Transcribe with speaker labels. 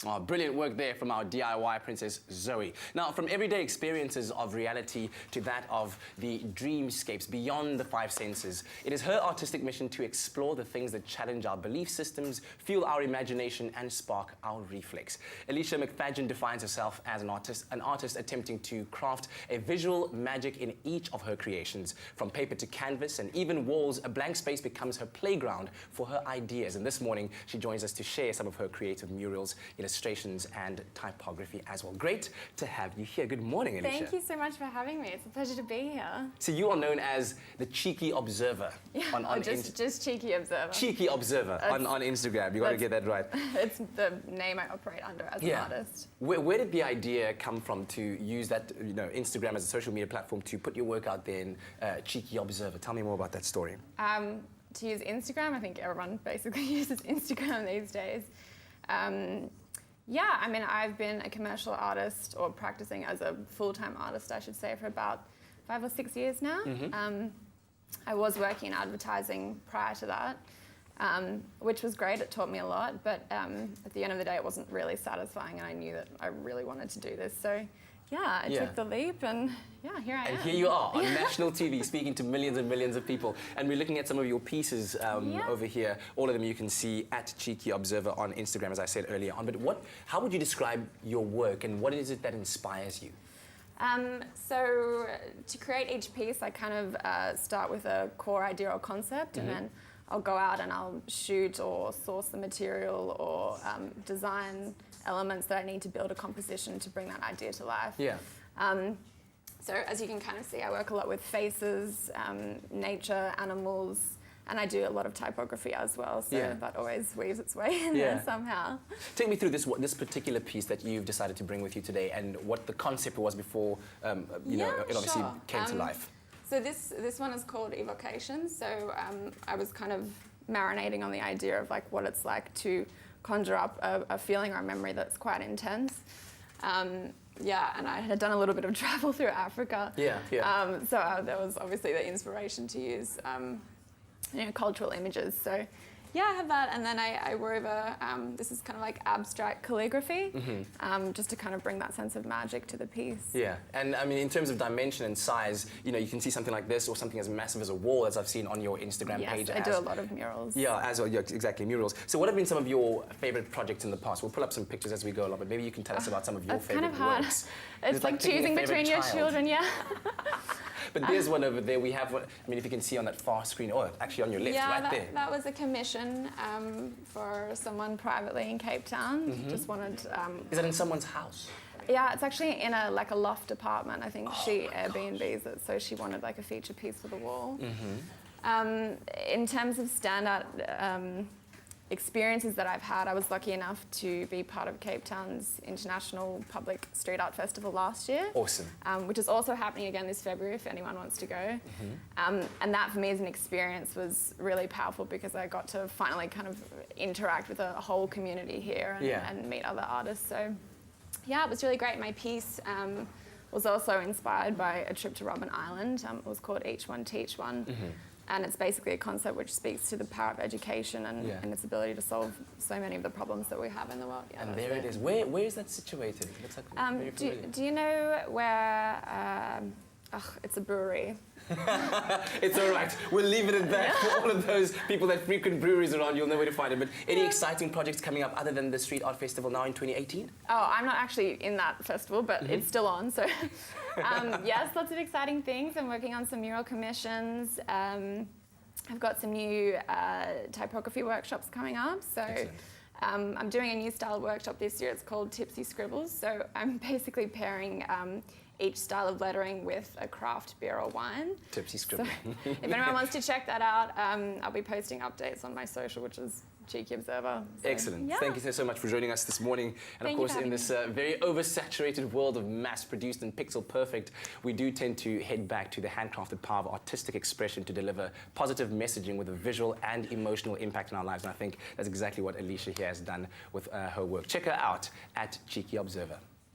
Speaker 1: Oh, brilliant work there from our DIY princess Zoe. Now, from everyday experiences of reality to that of the dreamscapes beyond the five senses, it is her artistic mission to explore the things that challenge our belief systems, fuel our imagination, and spark our reflex. Alicia McFadzean defines herself as an artist attempting to craft a visual magic in each of her creations. From paper to canvas and even walls, a blank space becomes her playground for her ideas. And this morning, she joins us to share some of her creative murals, illustrations and typography as well. Great to have you here. Good morning, Alicia.
Speaker 2: Thank you so much for having me. It's a pleasure to be here.
Speaker 1: So you are known as the Cheeky Observer.
Speaker 2: Yeah, just Cheeky Observer.
Speaker 1: Cheeky Observer on Instagram. You got to get that right.
Speaker 2: It's the name I operate under as an artist.
Speaker 1: Where did the idea come from to use that, Instagram as a social media platform to put your work out there in Cheeky Observer? Tell me more about that story.
Speaker 2: To use Instagram, I think everyone basically uses Instagram these days. Yeah, I mean, I've been a commercial artist, or practicing as a full-time artist, I should say, for about 5 or 6 years now. Mm-hmm. I was working in advertising prior to that, which was great. It taught me a lot, but at the end of the day, it wasn't really satisfying, and I knew that I really wanted to do this. So, yeah, I took the leap, and here I am.
Speaker 1: And here you are on national TV, speaking to millions and millions of people. And we're looking at some of your pieces over here. All of them you can see at Cheeky Observer on Instagram, as I said earlier on. But how would you describe your work, and what is it that inspires you?
Speaker 2: So to create each piece, I kind of start with a core idea or concept, and then I'll go out and I'll shoot or source the material or design elements that I need to build a composition to bring that idea to life.
Speaker 1: Yeah.
Speaker 2: So as you can kind of see, I work a lot with faces, nature, animals, and I do a lot of typography as well, so that always weaves its way in there somehow.
Speaker 1: Take me through this particular piece that you've decided to bring with you today, and what the concept was before it obviously came to life.
Speaker 2: So this one is called Evocation. So I was kind of marinating on the idea of like what it's like to conjure up a feeling or a memory that's quite intense. And I had done a little bit of travel through Africa. So there was obviously the inspiration to use cultural images. So I have that, and then I wove this is kind of like abstract calligraphy, just to kind of bring that sense of magic to the piece. Yeah,
Speaker 1: and I mean, in terms of dimension and size, you can see something like this or something as massive as a wall, as I've seen on your Instagram page.
Speaker 2: Yes, I do a lot of murals.
Speaker 1: Yeah, as well, exactly, murals. So what have been some of your favorite projects in the past? We'll pull up some pictures as we go along, but maybe you can tell us about some of your favorite
Speaker 2: works. It's kind of hard. It's like choosing between your children,
Speaker 1: But there's one over there. We have one, I mean, if you can see on that far screen, actually on your left, right there.
Speaker 2: That was a commission for someone privately in Cape Town. Just wanted...
Speaker 1: Is that in someone's house?
Speaker 2: Yeah, it's actually in a loft apartment. I think she Airbnbs it, so she wanted like a feature piece for the wall. In terms of standout experiences that I've had, I was lucky enough to be part of Cape Town's International Public Street Art Festival last year.
Speaker 1: Awesome.
Speaker 2: Which is also happening again this February if anyone wants to go. And that for me as an experience was really powerful because I got to finally kind of interact with a whole community here and meet other artists. So it was really great. My piece was also inspired by a trip to Robben Island. It was called Each One Teach One. And it's basically a concept which speaks to the power of education and its ability to solve so many of the problems that we have in the world.
Speaker 1: And there it is. Where is that situated? It looks like very familiar.
Speaker 2: Do you know where... it's a brewery.
Speaker 1: It's all right. We'll leave it at that. For all of those people that frequent breweries around, you'll know where to find it. But any exciting projects coming up other than the Street Art Festival now in 2018?
Speaker 2: Oh, I'm not actually in that festival, but it's still on. So, yes, lots of exciting things. I'm working on some mural commissions. I've got some new typography workshops coming up. So. I'm doing a new style workshop this year. It's called Tipsy Scribbles. So I'm basically pairing each style of lettering with a craft beer or wine.
Speaker 1: Tipsy Scribbling.
Speaker 2: So if anyone wants to check that out, I'll be posting updates on my social, which is Cheeky Observer. So,
Speaker 1: excellent. Thank you so much for joining us this morning. And of course, in this very oversaturated world of mass-produced and pixel-perfect, we do tend to head back to the handcrafted power of artistic expression to deliver positive messaging with a visual and emotional impact in our lives. And I think that's exactly what Alicia here has done with her work. Check her out at Cheeky Observer.